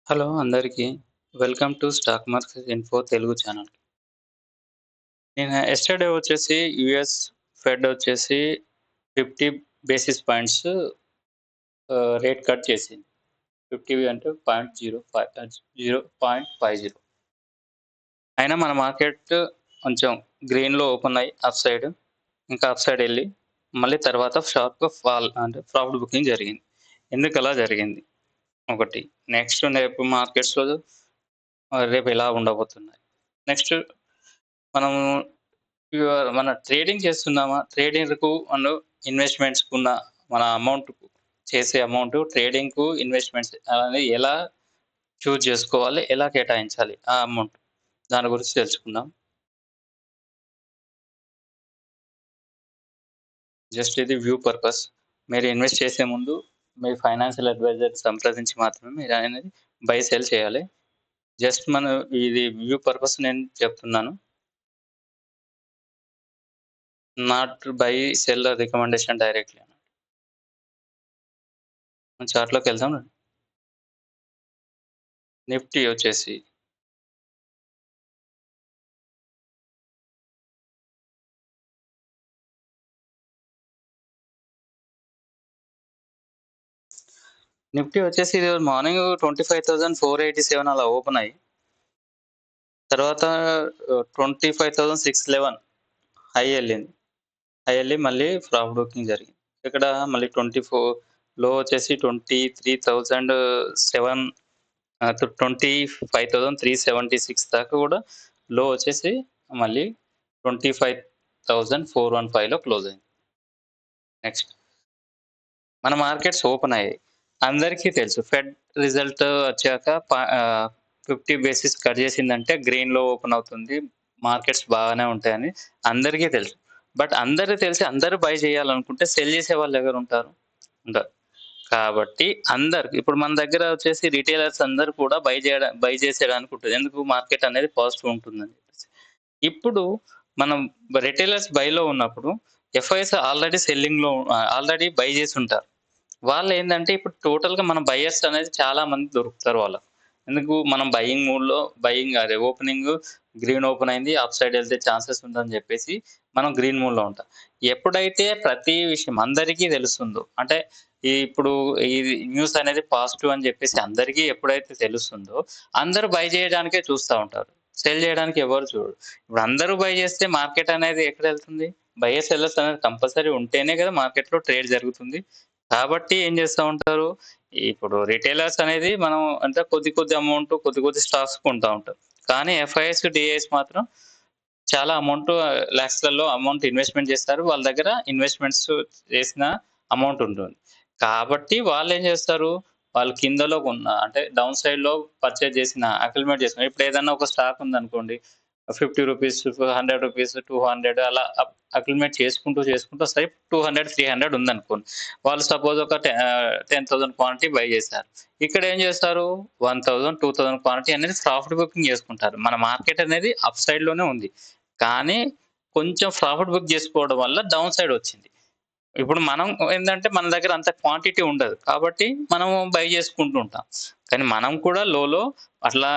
Hello అందరికీ. Welcome to stock market info Telugu channel. నేను yesterday వచ్చేసి యూఎస్ ఫెడ్ వచ్చేసి 50 బేసిస్ పాయింట్స్ రేట్ కట్ చేసింది. 50 అంటే 0.50. అయినా మన మార్కెట్ కొంచెం గ్రీన్‌లో ఓపెన్ అయ్యి అప్ సైడ్ ఇంకా అప్ సైడ్ ఎళ్లి మళ్ళీ తర్వాత షార్ప్‌గా ఫాల్ అంటే ప్రాఫిట్ బుకింగ్ జరిగింది. ఎందుకలా జరిగింది? ఒకటి. నెక్స్ట్ రేపు మార్కెట్స్‌లో రేపు ఎలా ఉండబోతున్నాయి? నెక్స్ట్ మనము మన ట్రేడింగ్ చేస్తున్నామా? ట్రేడింగ్‌కు ఇన్వెస్ట్‌మెంట్స్‌కున్న మన చేసే అమౌంట్ ట్రేడింగ్‌కు, ఇన్వెస్ట్‌మెంట్స్ అనేది ఎలా చూజ్ చేసుకోవాలి? ఎలా కేటాయించాలి ఆ అమౌంట్? దాని గురించి తెలుసుకుందాం. జస్ట్ ఇది వ్యూ పర్పస్. మీరు ఇన్వెస్ట్ చేసే ముందు మీ ఫైనాన్షియల్ అడ్వైజర్ సంప్రదించి మాత్రమే మీరనేది బై, సెల్ చేయాలి. జస్ట్ మనం ఇది వ్యూ పర్పస్ నేను చెప్తున్నాను. Not by, cell recommendation directly. మనం చార్ట్‌లోకెళ్దాం. నిఫ్టీ వచ్చేసి నిఫ్టీ వచ్చేసి ఈరోజు మార్నింగ్ 25,487 అలా ఓపెన్ అయ్యి, తర్వాత 25,611 హై ఎళ్ళింది. హై ఎళ్ళి మళ్ళీ ప్రాఫిట్ బుకింగ్ జరిగింది. ఇక్కడ మళ్ళీ 24 లో వచ్చేసి 23,007 25,376 దాకా కూడా లో వచ్చేసి మళ్ళీ 25,415లో క్లోజ్ అయింది. నెక్స్ట్ మన మార్కెట్స్ ఓపెన్ అయ్యాయి. అందరికీ తెలుసు ఫెడ్ రిజల్ట్ వచ్చాక 50 బేసిస్ కట్ చేసిందంటే గ్రీన్‌లో ఓపెన్ అవుతుంది. మార్కెట్స్ బాగానే ఉంటాయని అందరికీ తెలుసు. బట్ అందరికి తెలిసి అందరూ బై చేయాలనుకుంటే సెల్ చేసేవాళ్ళు ఎవరుంటారు? ఉండరు. కాబట్టి అందరికి ఇప్పుడు మన దగ్గర వచ్చేసి రిటైలర్స్ అందరూ కూడా బై చేసేయడానికి ఉంటది. ఎందుకు? మార్కెట్ అనేది పాజిటివ్ ఉంటుందని చెప్పేసి. ఇప్పుడు మనం రిటైలర్స్ బైలో ఉన్నప్పుడు ఎఫ్ఐఎస్ ఆల్రెడీ బై చేసుంటారు. వాళ్ళేందంటే ఇప్పుడు టోటల్‌గా మన బయర్స్ అనేది చాలా మంది దొరుకుతారు వాళ్ళకి. ఎందుకు? మనం బయింగ్ అదే ఓపెనింగ్ గ్రీన్ ఓపెన్ అయింది. అప్ సైడ్ ఎళ్తే ఛాన్సెస్ ఉందని జెప్పేసి మనం గ్రీన్ మూడ్‌లో ఉంటాం. ఎప్పుడైతే ప్రతి విషయం అందరికీ తెలుస్తుందో అంటే ఇప్పుడు ఇది న్యూస్ అనేది పాజిటివ్ అని జెప్పేసి అందరికీ ఎప్పుడైతే తెలుస్తుందో అందరూ బై జేయడానికే చూస్తా ఉంటారు. సెల్ జేయడానికి ఎవరు చూడరు. ఇప్పుడు అందరూ బై జేస్తే మార్కెట్ అనేది ఎక్కడెళ్తుంది? బయర్స్, సెల్లర్స్ అనేది కంపల్సరీ ఉంటేనే గదా మార్కెట్‌లో ట్రేడ్ జరుగుతుంది. కాబట్టి ఏం చేస్తా ఉంటారు, ఇప్పుడు రిటైలర్స్ అనేది మనం అంటే కొద్ది అమౌంట్, కొద్ది స్టాక్స్ కొంటా ఉంటాం. కానీ ఎఫ్ఐఎస్, డిఐఎస్ మాత్రం చాలా అమౌంట్ లాక్స్‌లలో అమౌంట్ ఇన్వెస్ట్‌మెంట్ చేస్తారు. వాళ్ళ దగ్గర ఇన్వెస్ట్‌మెంట్స్ చేసిన అమౌంట్ ఉంటుంది. కాబట్టి వాళ్ళేం చేస్తారు, వాళ్ళు కిందలో కొన్న అంటే డౌన్ సైడ్‌లో పర్చేజ్ చేసిన అక్యుములేట్ చేసిన ఇప్పుడు ఏదన్నా ఒక స్టాక్ ఉందనుకోండి. రూ. 50, రూ. 100, రూ. 200 అలా చేసుకుంటూ వస్తాయి. 200, 300 ఉందనుకోండి. వాళ్ళు సపోజ్ ఒక 10,000 క్వాంటిటీ బై చేశారు. ఇక్కడ ఏం చేస్తారు 1,000, 2,000 క్వాంటిటీ అనేది ప్రాఫిట్ బుకింగ్ చేసుకుంటారు. మన మార్కెట్ అనేది అప్ సైడ్‌లోనే ఉంది. కానీ కొంచెం ప్రాఫిట్ బుక్ చేసుకోవడం వల్ల డౌన్ సైడ్ వచ్చింది. ఇప్పుడు మనం ఏందంటే మన దగ్గర అంత క్వాంటిటీ ఉండదు. కాబట్టి మనము బై చేసుకుంటూ ఉంటాం. కానీ మనం కూడా లోలో అట్లా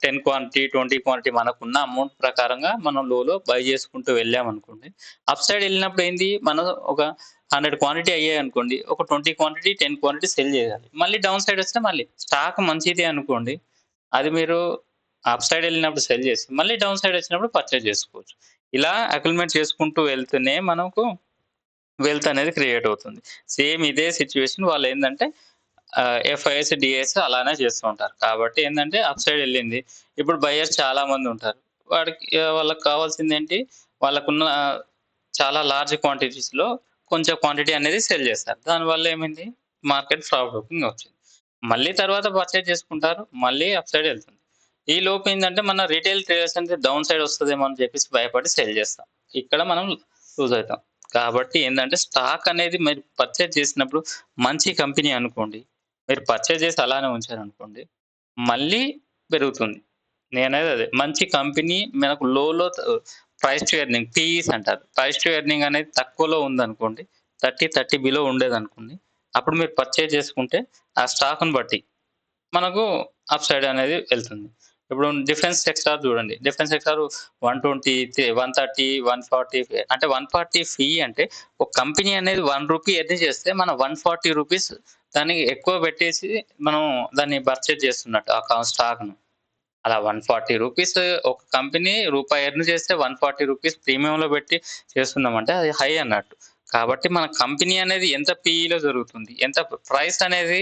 10 క్వాంటిటీ, 20 క్వాంటిటీ మనకున్న అమౌంట్ ప్రకారంగా మనం లోలో బై చేసుకుంటూ వెళ్ళామనుకోండి. అప్ సైడ్ ఎళ్ళినప్పుడు ఏంది మనం ఒక 100 క్వాంటిటీ అయ్యాయనుకోండి. ఒక 20 క్వాంటిటీ, 10 క్వాంటిటీ సెల్ చేయాలి. మళ్ళీ డౌన్ సైడ్ వస్తే మళ్ళీ స్టాక్ మంచిదే అనుకోండి. అది మీరు అప్ సైడ్ ఎళ్ళినప్పుడు సెల్ చేసి మళ్ళీ డౌన్ సైడ్ వచ్చినప్పుడు పర్చేజ్ చేసుకోవచ్చు. ఇలా అక్యుములేట్ చేసుకుంటూ వెళ్తూనే మనకు వెల్త్ అనేది క్రియేట్ అవుతుంది. సేమ్ ఇదే సిట్యుయేషన్ వాళ్ళేందంటే ఎఫ్ఐఎస్, డిఐఎస్ అలానే చేస్తూ ఉంటారు. కాబట్టి ఏందంటే అప్ సైడ్ ఎళ్ళింది. ఇప్పుడు బయర్స్ చాలా మందుంటారు. వాళ్ళకి కావాల్సిందేంటి వాళ్ళకున్న చాలా లార్జ్ క్వాంటిటీస్‌లో కొంచెం క్వాంటిటీ అనేది సెల్ చేస్తారు. దానివల్ల ఏమైంది మార్కెట్ ప్రాఫిట్ బుకింగ్ వచ్చింది. మళ్ళీ తర్వాత పర్చేజ్ చేసుకుంటారు. మళ్ళీ అప్ సైడ్ ఎళ్తుంది. ఈలోపు ఏందంటే మన రిటైల్ ట్రేడర్స్ అంటే డౌన్ సైడ్ వస్తదేమో అని చెప్పేసి భయపడి సెల్ చేస్తాం. ఇక్కడ మనం లూజ్ అయితాం. కాబట్టి ఏందంటే స్టాక్ అనేది మీరు పర్చేజ్ చేసినప్పుడు మంచి కంపెనీ అనుకోండి. మీరు పర్చేజ్ చేసి అలానే ఉంచారనుకోండి. మళ్ళీ పెరుగుతుంది. నేననేది అదే. మంచి కంపెనీ మనకు లోలో ప్రైస్ టు ఎర్నింగ్ పీఈస్ అంటారు. ప్రైస్ టు ఎర్నింగ్ అనేది తక్కువలో ఉందనుకోండి. 30 బిలో ఉండేదనుకోండి. అప్పుడు మీరు పర్చేజ్ చేసుకుంటే ఆ స్టాక్‌ని బట్టి. మనకు అప్ సైడ్ అనేది వెళ్తుంది. ఇప్పుడు డిఫెన్స్ సెక్టార్ చూడండి. డిఫెన్స్ సెక్టార్ 120, 130, 140 అంటే 140 ఫీ అంటే ఒక కంపెనీ అనేది రూ. 1 ఎర్న్ చేస్తే మనం రూ. 140 దానికి ఎక్కువ పెట్టేసి మనం దాన్ని పర్చేజ్ చేస్తున్నట్టు ఆ స్టాక్‌ను. అలా రూ. 140 ఒక కంపెనీ రూపాయి ఎర్న్ చేస్తే రూ. 140 ప్రీమియంలో పెట్టి చేస్తున్నామంటే అది హై అన్నట్టు. కాబట్టి మన కంపెనీ అనేది ఎంత పీఈలో జరుగుతుంది. ఎంత ప్రైస్ అనేది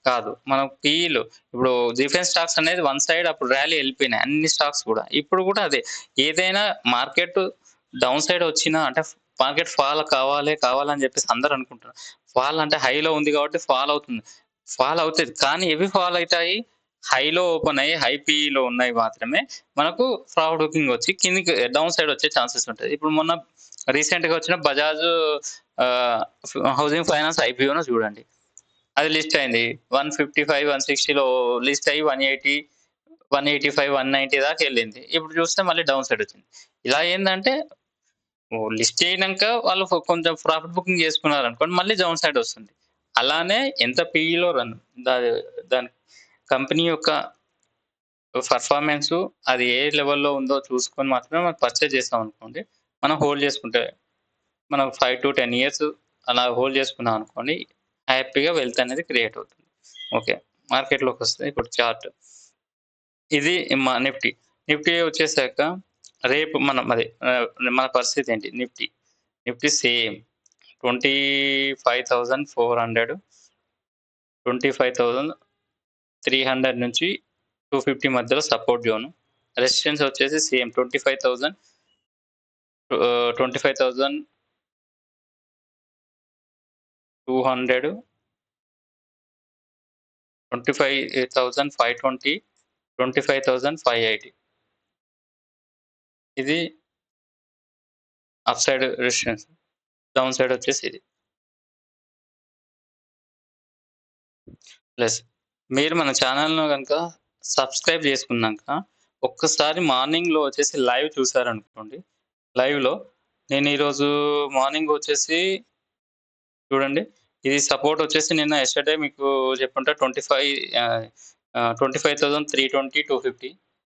కాదు. మనం పీఈలో ఇప్పుడు డిఫెన్స్ స్టాక్స్ అనేది వన్ సైడ్ అప్పుడు ర్యాలీ ఎళ్ళిపోయినాయి. అన్ని స్టాక్స్ కూడా. ఇప్పుడు కూడా అదే. ఏదైనా మార్కెట్ డౌన్ సైడ్ వచ్చినా అంటే మార్కెట్ ఫాల్ కావాలని చెప్పేసి అందరూ అనుకుంటున్నారు. ఫాల్ అంటే హైలో ఉంది కాబట్టి ఫాల్ అవుతుంది. ఫాల్ అవుతది. కానీ ఎవి ఫాల్ అయితాయి? హైలో ఓపెన్ అయ్యి హై పీఈలో ఉన్నయి మాత్రమే మనకు ఫార్వర్డ్ లుకింగ్ వచ్చి కిందకి డౌన్ సైడ్ వచ్చే ఛాన్సెస్ ఉంటాయి. ఇప్పుడు మొన్న రీసెంట్‌గా వచ్చిన బజాజ్ ఆహ్, హౌసింగ్ ఫైనాన్స్ ఐపీఓను చూడండి. అది లిస్ట్ అయింది. 155, 160లో లిస్ట్ అయ్యి 180, 185, 190 దాకా ఎళ్ళింది. ఇప్పుడు చూస్తే మళ్ళీ డౌన్ సైడ్ వచ్చింది. ఇలా ఏందంటే లిస్ట్ అయినంక వాళ్ళు కొంచెం ప్రాఫిట్ బుకింగ్ చేసుకున్నారనుకోండి మళ్ళీ డౌన్ సైడ్ వస్తుంది. అలానే ఎంత పీఈలో దా దాని కంపెనీ యొక్క పెర్ఫార్మన్సు అది ఏ లెవెల్‌లో ఉందో చూసుకొని మాత్రమే మనం పర్చేజ్ చేసామనుకోండి, మనం హోల్డ్ చేసుకుంటే మనం 5-10 ఇయర్స్ అలా హోల్డ్ చేసుకున్నాం అనుకోండి, హ్యాపీగా వెల్త్ అనేది క్రియేట్ అవుతుంది. ఓకే. మార్కెట్‌లోకొస్తే ఇప్పుడు చార్ట్. ఇది నిఫ్టీ. నిఫ్టీ వచ్చేసాక రేపు మనం మన పరిస్థితి ఏంటి? నిఫ్టీ. నిఫ్టీ సేమ్ 25,400, 25,300 నుంచి 250 మధ్యలో సపోర్ట్ జోన్. రెసిస్టెన్స్ వచ్చేసి సేమ్ 25,000 25,200, 25,520, 25,580. ఇది up side resistance. Down side వచ్చేసి ఇది. ప్లస్ మీరు మన ఛానెల్‌ను గనుక సబ్స్క్రైబ్ చేసుకున్నాక ఒక్కసారి మార్నింగ్‌లో వచ్చేసి లైవ్ చూసారనుకోండి. లైవ్‌లో నేను ఈరోజు మార్నింగ్ వచ్చేసి చూడండి. ఇది సపోర్ట్ వచ్చేసి నిన్న యెస్టర్‌డే మీకు చెప్పుంటా 25,320, 250.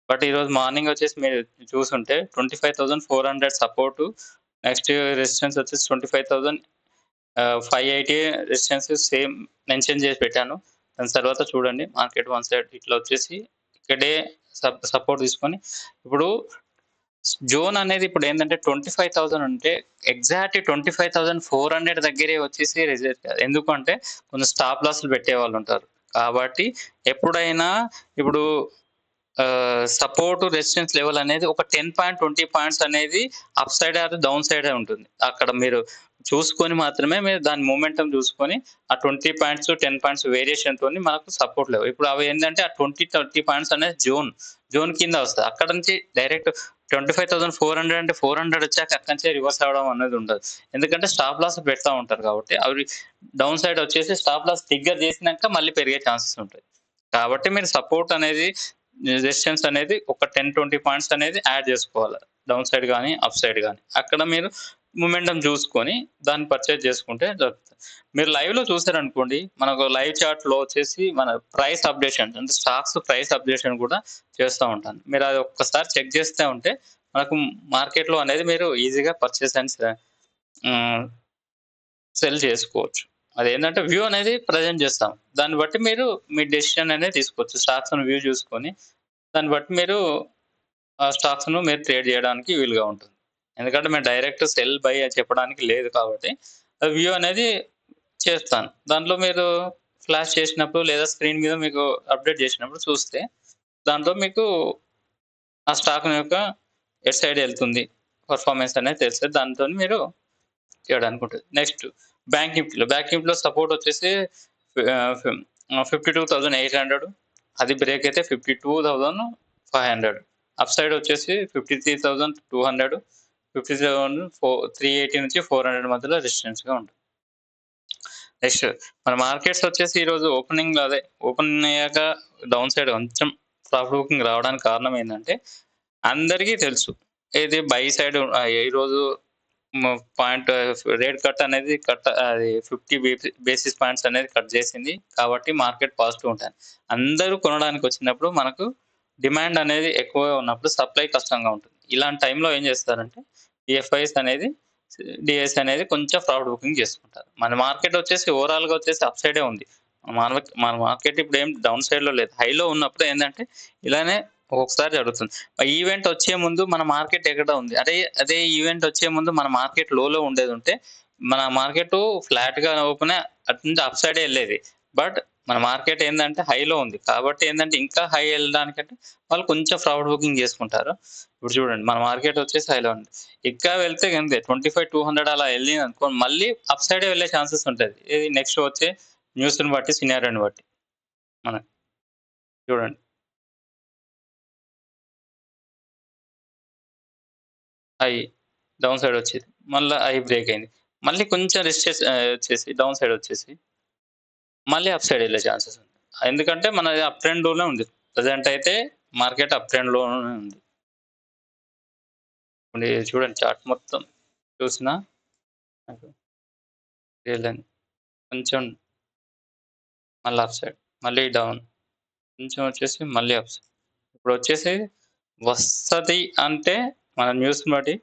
బట్ ఈరోజు మార్నింగ్ వచ్చేసి మీరు చూసుంటే 25,400 సపోర్టు. నెక్స్ట్ రెసిస్టెన్స్ వచ్చేసి 580 రెసిస్టెన్స్ సేమ్ మెన్షన్ చేసి పెట్టాను. దాని తర్వాత చూడండి మార్కెట్ వన్ సైడ్ ఇట్లా వచ్చేసి ఇక్కడే సపోర్ట్ తీసుకొని ఇప్పుడు జోన్ అనేది ఇప్పుడేందంటే 25,000 ఉంటే ఎగ్జాక్ట్ 25,400 దగ్గరే వచ్చేసి రిజెక్ట్ కాదు. ఎందుకంటే కొంచెం స్టాప్ లాస్‌లు పెట్టేవాళ్ళుంటారు. కాబట్టి ఎప్పుడైనా ఇప్పుడు సపోర్ట్, రెసిస్టెన్స్ లెవెల్ అనేది ఒక 20 పాయింట్స్ అనేది అప్ సైడ్ ఆర్ డౌన్ సైడే ఉంటుంది. అక్కడ మీరు చూసుకొని మాత్రమే మీరు దాని మొమెంటం చూసుకొని ఆ 20 పాయింట్స్, 10 పాయింట్స్ వేరియేషన్‌తోని మనకు సపోర్ట్ లెవెల్. ఇప్పుడు అవి ఏందంటే ఆ 30 పాయింట్స్ అనేది జోన్ కింద వస్తది. అక్కడ నుంచి డైరెక్ట్ 25,400 అంటే 400 వచ్చాక అక్కడి నుంచే రివర్స్ అవ్వడం అనేది ఉండదు. ఎందుకంటే స్టాప్ లాస్ పెడతా ఉంటారు కాబట్టి అవి డౌన్ సైడ్ వచ్చేసి స్టాప్ లాస్ ట్రిగ్గర్ చేసినాక మళ్ళీ పెరిగే ఛాన్సెస్ ఉంటాయి. కాబట్టి మీరు సపోర్ట్ అనేది రెసిస్టెన్స్ అనేది ఒక 10-20 పాయింట్స్ అనేది యాడ్ చేసుకోవాలి. డౌన్ సైడ్ గాని, అప్ సైడ్ గాని. అక్కడ మీరు మొమెంటం చూసుకొని దాన్ని పర్చేజ్ చేసుకుంటే దొరుకుతది. మీరు లైవ్‌లో చూసారనుకోండి, మనకు లైవ్ చార్ట్‌లో వచ్చేసి మన ప్రైస్ అప్డేషన్ అంటే స్టాక్స్ ప్రైస్ అప్డేషన్ కూడా చేస్తా ఉంటాను. మీరు అది ఒక్కసారి చెక్ చేస్తే ఉంటే మనకు మార్కెట్‌లో అనేది మీరు ఈజీగా పర్చేజ్ అండ్ హ్మ్. సెల్ చేసుకోవచ్చు. అదేంటంటే వ్యూ అనేది ప్రెజెంట్ చేస్తాం. దాన్ని బట్టి మీరు మీ డెసిషన్ అనేది తీసుకోవచ్చు. స్టాక్స్‌ని వ్యూ చూసుకొని దాన్ని బట్టి మీరు ఆ స్టాక్స్‌ను మీరు ట్రేడ్ చేయడానికి వీలుగా ఉంటుంది. ఎందుకంటే మేము డైరెక్ట్ సెల్, బై అని చెప్పడానికి లేదు కాబట్టి వ్యూ అనేది చేస్తాను. దాంట్లో మీరు ఫ్లాష్ చేసినప్పుడు లేదా స్క్రీన్ మీద మీకు అప్డేట్ చేసినప్పుడు చూస్తే దాంట్లో మీకు ఆ స్టాక్ యొక్క ఎటు సైడ్ ఎళ్తుంది పెర్ఫార్మన్స్ అనేది తెలుస్తది. దాంతోని మీరు చేయడానికుంటది. నెక్స్ట్ బ్యాంక్ నిఫ్టీలో సపోర్ట్ వచ్చేసి ఆహ్, ఫిమ్ 52,800 అది బ్రేక్ అయితే 52,500 అప్ సైడ్ వచ్చేసి 53,200 380 నుంచి 400 మధ్యలో రెసిస్టెన్స్‌గా ఉంటుంది. నెక్స్ట్ మన మార్కెట్స్ వచ్చేసి ఈరోజు ఓపెన్ అయ్యాక డౌన్ సైడ్ కొంచెం ప్రాఫిట్ బుకింగ్ రావడానికి కారణం ఏందంటే అందరికీ తెలుసు. ఏది బై సైడ్ ఈరోజు పాయింట్ రేట్ కట్ అనేది అది 50 బేసిస్ పాయింట్స్ అనేది కట్ చేసింది. కాబట్టి మార్కెట్ పాజిటివ్ ఉంటుంది. అందరూ కొనడానికి వచ్చినప్పుడు మనకు డిమాండ్ అనేది ఎక్కువగా ఉన్నప్పుడు సప్లై కష్టంగా ఉంటుంది. ఇలాంటి టైంలో ఏం చేస్తారంటే ఎఫ్ఐఎస్ అనేది డిఎస్ అనేది కొంచెం ఫ్రాడ్ బుకింగ్ చేసుకుంటారు. మన మార్కెట్ వచ్చేసి ఓవరాల్‌గా వచ్చేసి అప్ సైడే ఉంది. మన మార్కెట్ ఇప్పుడు ఏం డౌన్ సైడ్‌లో లేదు. హైలో ఉన్నప్పుడు ఏందంటే ఇలానే ఒక్కొక్కసారి జరుగుతుంది. ఈవెంట్ వచ్చే ముందు మన మార్కెట్ ఎక్కడ ఉంది? అదే ఈవెంట్ వచ్చే ముందు మన మార్కెట్ లోలో ఉండేదుంటే, మన మార్కెట్ ఫ్లాట్‌గా ఓపెన్ అటు నుంచి అప్ సైడే ఎళ్ళేది. బట్ మన మార్కెట్ ఏందంటే హైలో ఉంది. కాబట్టి ఏందంటే ఇంకా హై ఎళ్ళడానికంటే వాళ్ళు కొంచెం ఫ్రాడ్ బుకింగ్ చేసుకుంటారు. ఇప్పుడు చూడండి మన మార్కెట్ వచ్చేసి హైలో ఉంది. ఇంకా వెళ్తే గంతే 25,200 అలా ఎళ్ళిందనుకో మళ్ళీ అప్ సైడే వెళ్ళే ఛాన్సెస్ ఉంటది. ఏది నెక్స్ట్ వచ్చే న్యూస్‌ని బట్టి, సినారియోని బట్టి మనకి. చూడండి. హై డౌన్ సైడ్ వచ్చేది. మళ్ళా హై బ్రేక్ అయింది. మళ్ళీ కొంచెం వచ్చేసి డౌన్ సైడ్ వచ్చేసి మళ్ళీ అప్ సైడ్ ఎళ్ళే ఛాన్సెస్ ఉంది. ఎందుకంటే మనది అప్ ట్రెండ్‌లోనే ఉంది. ప్రెజెంట్ అయితే మార్కెట్ అప్ ట్రెండ్‌లోనే ఉంది. ఇప్పుడు ఇది చూడండి చార్ట్ మొత్తం చూసినా నాకు రియలెన్ కొంచెం మళ్ళీ అప్ సైడ్, మళ్ళీ డౌన్, కొంచెం వచ్చేసి మళ్ళీ అప్ సైడ్. ఇప్పుడొచ్చేసి వస్తది అంటే మన న్యూస్‌ని బట్టి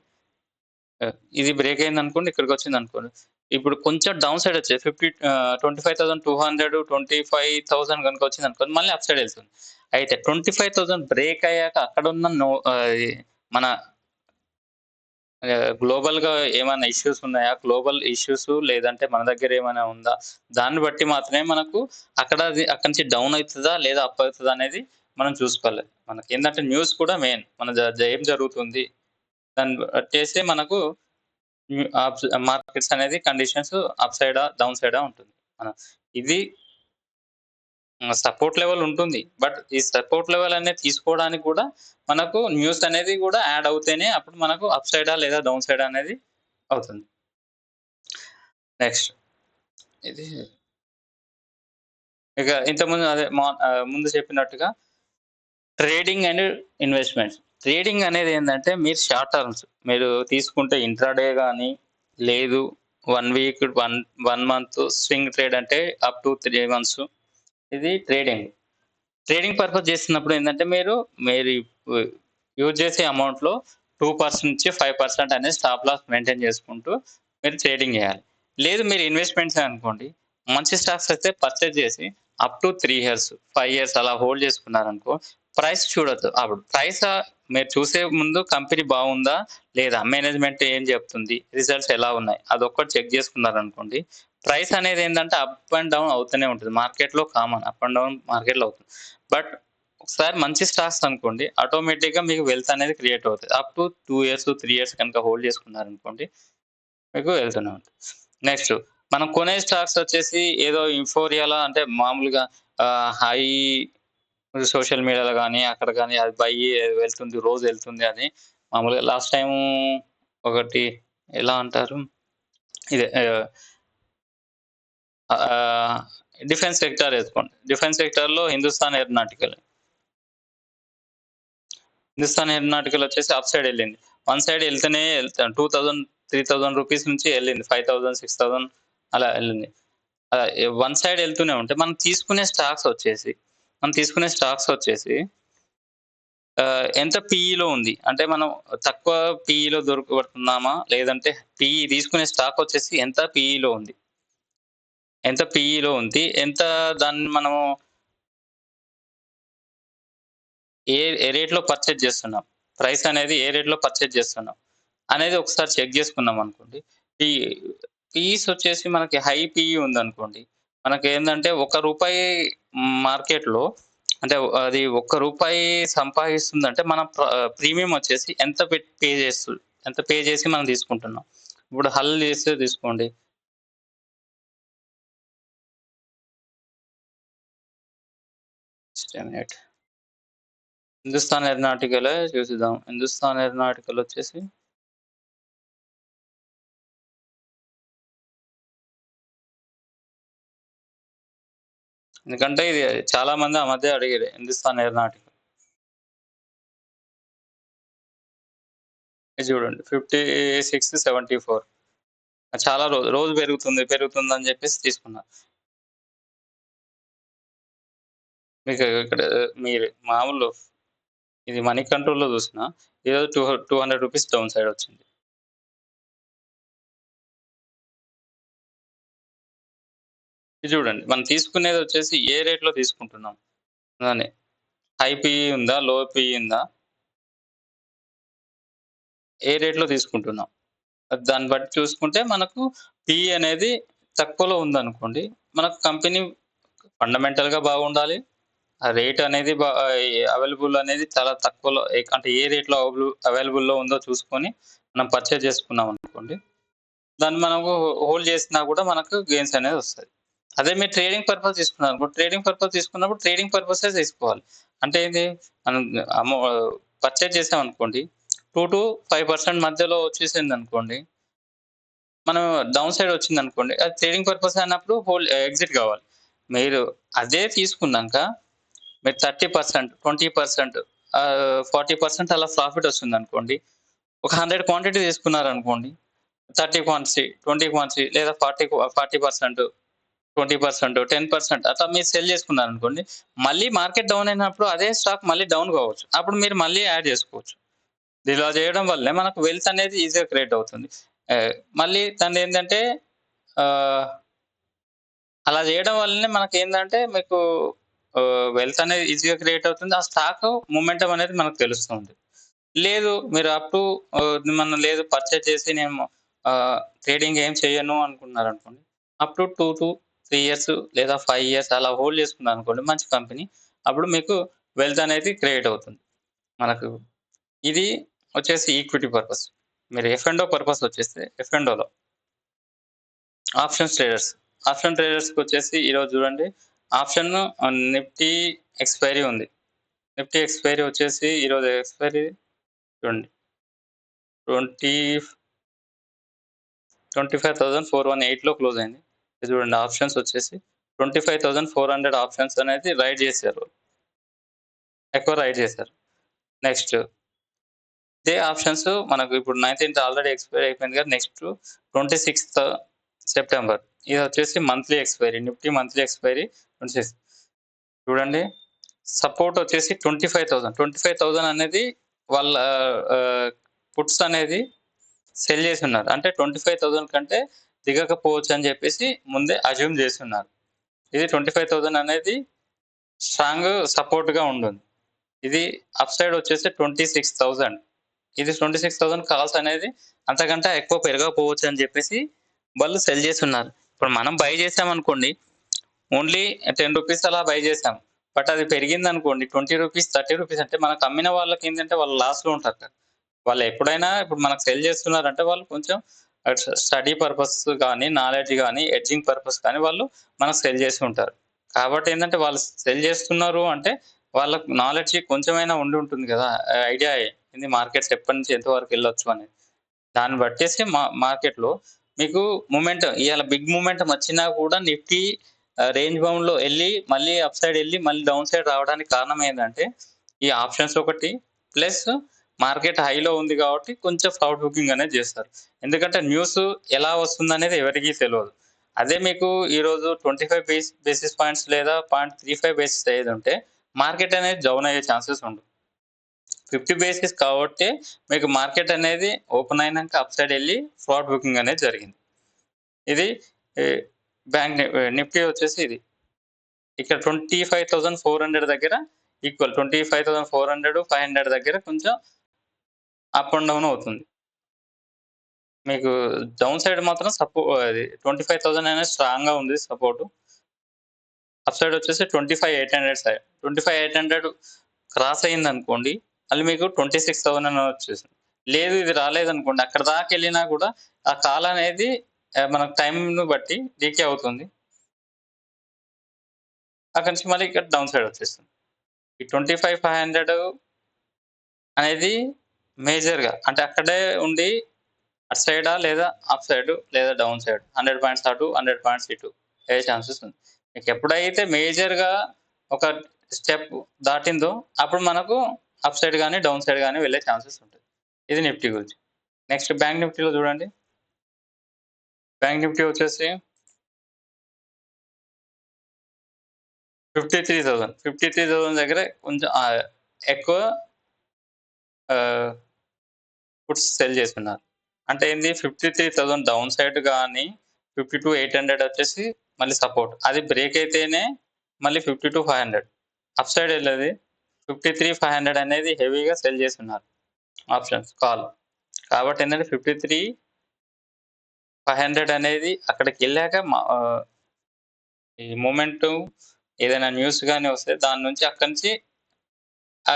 ఇది బ్రేక్ అయిందనుకోండి ఇక్కడికొచ్చిందనుకోండి. ఇప్పుడు కొంచెం డౌన్ సైడ్ వచ్చేది 25,200, 25,000 గనుక వచ్చిందనుకోండి మళ్ళీ అప్ సైడ్ ఎళ్తుంది. అయితే 25,000 బ్రేక్ అయ్యాక అక్కడున్న మన గ్లోబల్‌గా ఏమన్నా ఇష్యూస్ ఉన్నాయా? గ్లోబల్ ఇష్యూస్ లేదంటే మన దగ్గర ఏమైనా ఉందా? దాన్ని బట్టి మాత్రమే మనకు అక్కడి నుంచి డౌన్ అయితదా? లేదా అప్ అయితదా? అనేది మనం చూసుకోవాలి. మనకేందంటే న్యూస్ కూడా మెయిన్. మన ఏం జరుగుతుంది? దాన్ని బట్టేసి మనకు మార్కెట్స్ అనేది కండిషన్స్ అప్ సైడా? డౌన్ సైడా ఉంటుంది. ఇది సపోర్ట్ లెవెల్ ఉంటుంది. బట్ ఈ సపోర్ట్ లెవెల్ అనేది తీసుకోవడానికి కూడా మనకు న్యూస్ అనేది కూడా యాడ్ అవుతేనే అప్పుడు మనకు అప్ సైడా లేదా డౌన్ సైడా అనేది అవుతుంది. నెక్స్ట్ ఇది ఇక ఇంతకుముందు ముందు చెప్పినట్టుగా ట్రేడింగ్ అండ్ ఇన్వెస్ట్‌మెంట్స్. ట్రేడింగ్ అనేది ఏందంటే మీరు షార్ట్ టర్మ్స్ మీరు తీసుకుంటే ఇంట్రాడే గాని, లేదు 1 వీక్, 1 మంత్ స్వింగ్ ట్రేడ్ అంటే అప్ టు 3 మంత్స్ ఇది ట్రేడింగ్. ట్రేడింగ్ పర్పస్ చేస్తున్నప్పుడు ఏందంటే మీరు యూజ్ చేసే అమౌంట్‌లో 2% నుంచి 5% అనేది స్టాప్ లాస్ మెయింటైన్ చేసుకుంటూ మీరు ట్రేడింగ్ చేయాలి. లేదు మీరు ఇన్వెస్ట్‌మెంట్సే అనుకోండి. మంచి స్టాక్స్ అయితే పర్చేజ్ చేసి అప్ టు 3 ఇయర్స్, 5 ఇయర్స్ అలా హోల్డ్ చేసుకున్నారనుకో ప్రైస్ చూడొద్దు. అప్పుడు మీరు చూసే ముందు కంపెనీ బాగుందా? లేదా? మేనేజ్‌మెంట్ ఏం చెప్తుంది? రిజల్ట్స్ ఎలా ఉన్నాయి? అదొక్కటి చెక్ చేసుకున్నారనుకోండి. ప్రైస్ అనేది ఏందంటే అప్ అండ్ డౌన్ అవుతూనే ఉంటది. మార్కెట్‌లో కామన్ అప్ అండ్ డౌన్ మార్కెట్‌లో అవుతుంది. బట్ ఒకసారి మంచి స్టాక్స్ అనుకోండి ఆటోమేటిక్‌గా మీకు వెల్త్ అనేది క్రియేట్ అవుతది. అప్ టు 2 ఇయర్స్, 3 ఇయర్స్ కనుక హోల్డ్ చేసుకున్నారనుకోండి మీకు వెళ్తూనే ఉంటది. నెక్స్ట్ మనం కొనే స్టాక్స్ వచ్చేసి ఏదో యూఫోరియా‌లా అంటే మామూలుగా హై సోషల్ మీడియాలో గాని, అక్కడ గాని అది వెళ్తుంది, రోజు వెళ్తుంది అని మామూలుగా లాస్ట్ టైము ఒకటి ఎలా అంటారు? ఇదే ఆహ్, డిఫెన్స్ సెక్టార్ ఏసుకోండి. డిఫెన్స్ సెక్టార్‌లో హిందుస్థాన్ ఏరోనాటికల్. హిందుస్థాన్ ఏరోనాటికల్ వచ్చేసి అప్ సైడ్ ఎళ్ళింది. వన్ సైడ్ ఎళ్తూనే 2000, 3000 రూపీస్ నుంచి ఎళ్ళింది. 5000, 6000 అలా ఎళ్ళింది. వన్ సైడ్ ఎళ్తూనే ఉంటే మనం తీసుకునే స్టాక్స్ వచ్చేసి ఎంత పీఈలో ఉంది. అంటే మనం తక్కువ పీఈలో దొరకబడుతున్నామా? లేదంటే తీసుకునే స్టాక్ వచ్చేసి ఎంత పీఈలో ఉంది. ఎంత పీఈలో ఉంది. దాన్ని మనము ఏ రేట్‌లో పర్చేజ్ చేస్తున్నాం. ప్రైస్ అనేది ఏ రేట్‌లో పర్చేజ్ చేస్తున్నాం. అనేది ఒకసారి చెక్ చేసుకున్నామనుకోండి. ఈ పీఈస్ వచ్చేసి మనకి హై పీఈ ఉందనుకోండి. మనకేందంటే రూ. 1 మార్కెట్‌లో అంటే అది రూ. 1 సంపాదిస్తుందంటే మన ప్రీమియం వచ్చేసి ఎంత పే చేసి మనం తీసుకుంటున్నాం. ఇప్పుడు హల్ చేస్తే తీసుకోండి. Just a minute. హిందుస్థాన్ ఏరోనాటికలే చూసేద్దాం. హిందుస్థాన్ ఏరోనాటికల్ వచ్చేసి ఎందుకంటే ఇది చాలా మంది ఆ మధ్య అడిగిర్రు హిందుస్థాన్ ఏరోనాటికల్. ఇది చూడండి 56.74 చాలా రోజు పెరుగుతుందని చెప్పేసి తీసుకున్నా. మీకు ఇక్కడ మీరు మామూలు ఇది మనీ కంట్రోల్‌లో చూసినా ఈరోజు రూ. 200 డౌన్ సైడ్ వచ్చింది. ఇది చూడండి. మనం తీసుకునేది వచ్చేసి ఏ రేట్‌లో తీసుకుంటున్నాం అని. హై పీఈ ఉందా? లో పీఈ ఉందా? ఏ రేట్‌లో తీసుకుంటున్నాం. దాన్ని బట్టి చూసుకుంటే మనకు పీఈ అనేది తక్కువలో ఉందనుకోండి, మనకు కంపెనీ ఫండమెంటల్‌గా బాగుండాలి. ఆ రేట్ అనేది అవైలబుల్ అనేది చాలా తక్కువలో అంటే ఏ రేట్‌లో అవైలబుల్‌లో ఉందో చూసుకొని మనం పర్చేజ్ చేసుకున్నామనుకోండి, దాన్ని మనము హోల్డ్ చేసినా కూడా మనకు గెయిన్స్ అనేది వస్తది. అదే మీరు ట్రేడింగ్ పర్పస్ తీసుకున్నారనుకో, ట్రేడింగ్ పర్పస్ తీసుకున్నప్పుడు ట్రేడింగ్ పర్పసే తీసుకోవాలి. అంటే ఏంది మనం అమౌ పర్చేజ్ చేసామనుకోండి 2-5% మధ్యలో వచ్చేసిందనుకోండి, మనం డౌన్ సైడ్ వచ్చిందనుకోండి, అది ట్రేడింగ్ పర్పస్ అన్నప్పుడు ఎగ్జిట్ కావాలి. మీరు అదే తీసుకున్నాక మీరు 30%, 20% 40% అలా ప్రాఫిట్ వస్తుందనుకోండి. ఒక 100 క్వాంటిటీ తీసుకున్నారనుకోండి. 30 క్వాంటిటీ, 20 క్వాంటిటీ లేదా 40% 20%, 10% అట్లా మీరు సెల్ చేసుకున్నారనుకోండి. మళ్ళీ మార్కెట్ డౌన్ అయినప్పుడు అదే స్టాక్ మళ్ళీ డౌన్ కావచ్చు. అప్పుడు మీరు మళ్ళీ యాడ్ చేసుకోవచ్చు. ఇలా చేయడం వల్లే మనకు వెల్త్ అనేది ఈజీగా క్రియేట్ అవుతుంది. మళ్ళీ దాన్నేంటంటే ఆహ్, అలా చేయడం వల్లనే మనకేందంటే మీకు వెల్త్ అనేది ఈజీగా క్రియేట్ అవుతుంది. ఆ స్టాక్ మొమెంటమ్ అనేది మనకు తెలుస్తుంది. లేదు మీరు మనం లేదు పర్చేజ్ చేసి నేను ట్రేడింగ్ ఏం చేయను అనుకున్నారనుకోండి. అప్ టు 2-3 ఇయర్స్ లేదా 5 ఇయర్స్ అలా హోల్డ్ చేసుకున్నారనుకోండి మంచి కంపెనీ. అప్పుడు మీకు వెల్త్ అనేది క్రియేట్ అవుతుంది. మనకు ఇది వచ్చేసి ఈక్విటీ పర్పస్. మీరు ఎఫ్ అండ్ ఓ పర్పస్ వచ్చేస్తే ఎఫ్ అండ్ ఓలో ఆప్షన్స్ ట్రేడర్స్. ఆప్షన్ ట్రేడర్స్‌కొచ్చేసి ఈరోజు చూడండి ఆప్షన్ నిఫ్టీ ఎక్స్‌పైరీ ఉంది. నిఫ్టీ ఎక్స్‌పైరీ వచ్చేసి ఈరోజు ఎక్స్‌పైరీ చూడండి 20 25,418లో క్లోజ్ అయింది. ఇది చూడండి ఆప్షన్స్ వచ్చేసి 25,400 ఆప్షన్స్ అనేది రైడ్ చేశారు. ఎక్కువ రైడ్ చేశారు. నెక్స్ట్ ఇదే ఆప్షన్స్ మనకు ఇప్పుడు 19థ్ ఆల్రెడీ ఎక్స్‌పైర్ అయిపోయింది కదా! నెక్స్ట్ 26థ్ సెప్టెంబర్ ఇది వచ్చేసి monthly expiry. Nifty monthly expiry 26 చూడండి సపోర్ట్ వచ్చేసి 25,000. 25,000 అనేది వాళ్ళ పుట్స్ అనేది సెల్ చేసున్నారు. అంటే 25,000 కంటే దిగకపోవచ్చు అని చెప్పేసి ముందే అజ్యూమ్ చేసున్నారు. ఇది 25,000 అనేది స్ట్రాంగ్ సపోర్ట్‌గా ఉంటుంది. ఇది అప్ సైడ్ వచ్చేసి 26,000. ఇది 26,000 కాల్స్ అనేది అంతకంటే ఎక్కువ పెరగకపోవచ్చు అని చెప్పేసి వాళ్ళు సెల్ చేసున్నారు. ఇప్పుడు మనం బై చేసామనుకోండి ఓన్లీ రూ. 10 అలా బై చేసాం. బట్ అది పెరిగిందనుకోండి రూ. 20, రూ. 30 అంటే మనకు అమ్మిన వాళ్ళకేంటంటే వాళ్ళు లాస్‌లో ఉంటారు కదా! వాళ్ళు ఎప్పుడైనా ఇప్పుడు మనకు సెల్ చేస్తున్నారంటే వాళ్ళు కొంచెం స్టడీ పర్పస్ గానీ, నాలెడ్జ్ గానీ, ఎడ్జింగ్ పర్పస్ కానీ వాళ్ళు మనకు సెల్ చేసి ఉంటారు. కాబట్టి ఏందంటే వాళ్ళు సెల్ చేస్తున్నారు అంటే వాళ్ళకి నాలెడ్జ్ కొంచెమైనా ఉండి ఉంటుంది కదా! ఐడియా ఏంది మార్కెట్స్ ఎప్పటి నుంచి ఎంత వరకు వెళ్ళొచ్చు అనేది. దాన్ని బట్టేసి మార్కెట్‌లో మీకు ఇయాల బిగ్ మొమెంటం వచ్చినా కూడా నిఫ్టీ రేంజ్ బౌండ్‌లో మళ్ళీ అప్ సైడ్ మళ్ళీ డౌన్ సైడ్ రావడానికి కారణం ఏందంటే, ఈ ఆప్షన్స్ ఒకటి ప్లస్ మార్కెట్ హైలో ఉంది కాబట్టి కొంచెం ఫ్రాడ్ బుకింగ్ అనేది చేస్తారు. ఎందుకంటే న్యూస్ ఎలా వస్తుందనేది ఎవరికీ తెలవదు. అదే మీకు ఈరోజు 25 బేసిస్ పాయింట్స్ లేదా 0.35 బేసిస్ అయ్యేదుంటే మార్కెట్ అనేది డౌన్ అయ్యే ఛాన్సెస్ ఉండవు. 50 బేసిస్ కాబట్టే మీకు మార్కెట్ అనేది ఓపెన్ అయినంక అప్ సైడ్ ఫ్రాడ్ బుకింగ్ అనేది జరిగింది. ఇది ఈ నిఫ్టీ వచ్చేసి ఇది. ఇక్కడ 25,400 దగ్గర ఈక్వల్ 25,400, 500 దగ్గర కొంచెం అప్ అండ్ డౌన్ అవుతుంది. మీకు డౌన్ సైడ్ మాత్రం అది 25,000 అనేది స్ట్రాంగ్‌గా ఉంది సపోర్ట్. అప్ సైడ్ వచ్చేసి 25,800 25,800 క్రాస్ అయిందనుకోండి, మళ్ళీ మీకు 26,000 అని వచ్చేసింది. లేదు ఇది రాలేదనుకోండి, అక్కడి దాకెళ్ళినా కూడా ఆ కాల్ అనేది మనకు టైమ్‌ని బట్టి డీకే అవుతుంది. అక్కడి నుంచి మళ్ళీ ఇక్కడ డౌన్ సైడ్ వచ్చేస్తుంది. ఈ 25,500 అనేది మేజర్‌గా అంటే అక్కడే ఉండి అటు సైడా లేదా అప్ సైడ్ లేదా డౌన్ సైడ్ 100 పాయింట్స్ అటు, 100 పాయింట్స్ ఇటు అయ్యే ఛాన్సెస్ ఉంది. మీకెప్పుడైతే మేజర్‌గా ఒక స్టెప్ దాటిందో అప్పుడు మనకు అప్ సైడ్ గాని, డౌన్ సైడ్ గాని వెళ్ళే ఛాన్సెస్ ఉంటాయి. ఇది నిఫ్టీ గురించి. నెక్స్ట్ బ్యాంక్ నిఫ్టీలో చూడండి. బ్యాంక్ నిఫ్టీ వచ్చేసి 53,000 దగ్గర కొంచెం ఎక్కువ పుట్స్ సెల్ చేస్తున్నారు. అంటే ఏంది 53,000 డౌన్ సైడ్ గాని 52,800 వచ్చేసి మళ్ళీ సపోర్ట్. అది బ్రేక్ అయితేనే మళ్ళీ 52,500 అప్ సైడ్ వెళ్ళేది 53,500 అనేది హెవీగా సెల్ చేస్తున్నారు ఆప్షన్స్ కాల్. కాబట్టి ఏంటంటే 53,500 అనేది అక్కడికెళ్ళాక ఈ మొమెంటం ఏదైనా న్యూస్ గాని వస్తే దాని నుంచి అక్కడి నుంచి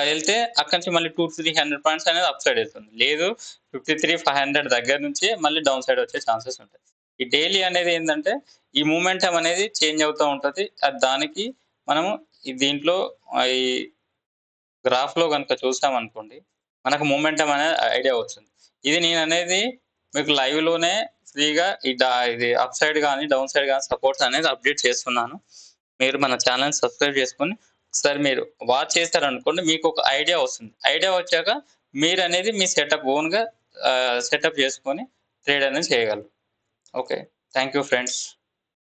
వెళ్తే అక్కడి నుంచి మళ్ళీ 200-300 పాయింట్స్ అనేది అప్ సైడ్ వెళ్తుంది. లేదు 53,500 దగ్గర నుంచి మళ్ళీ డౌన్ సైడ్ వచ్చే ఛాన్సెస్ ఉంటాయి. ఈ డైలీ అనేది ఏంటంటే ఈ మూమెంటం అనేది చేంజ్ అవుతూ ఉంటది. దానికి మనము దీంట్లో ఈ గ్రాఫ్‌లో గనుక చూసామనుకోండి మనకు మూమెంటం అనేది ఐడియా వస్తుంది. ఇది నేననేది మీకు లైవ్‌లోనే ఫ్రీగా ఇది అప్ సైడ్ గాని, డౌన్ సైడ్ గాని సపోర్ట్స్ అనేది అప్డేట్ చేస్తున్నాను. మీరు మన ఛానెల్‌ని సబ్స్క్రైబ్ చేసుకొని ఒకసారి మీరు వాచ్ చేశారనుకోండి మీకు ఒక ఐడియా వస్తుంది. ఐడియా వచ్చాక మీరనేది మీ సెటప్ ఓన్‌గా సెటప్ చేసుకొని ట్రేడ్ అనేది చేయగలరు. ఓకే. Thank you friends.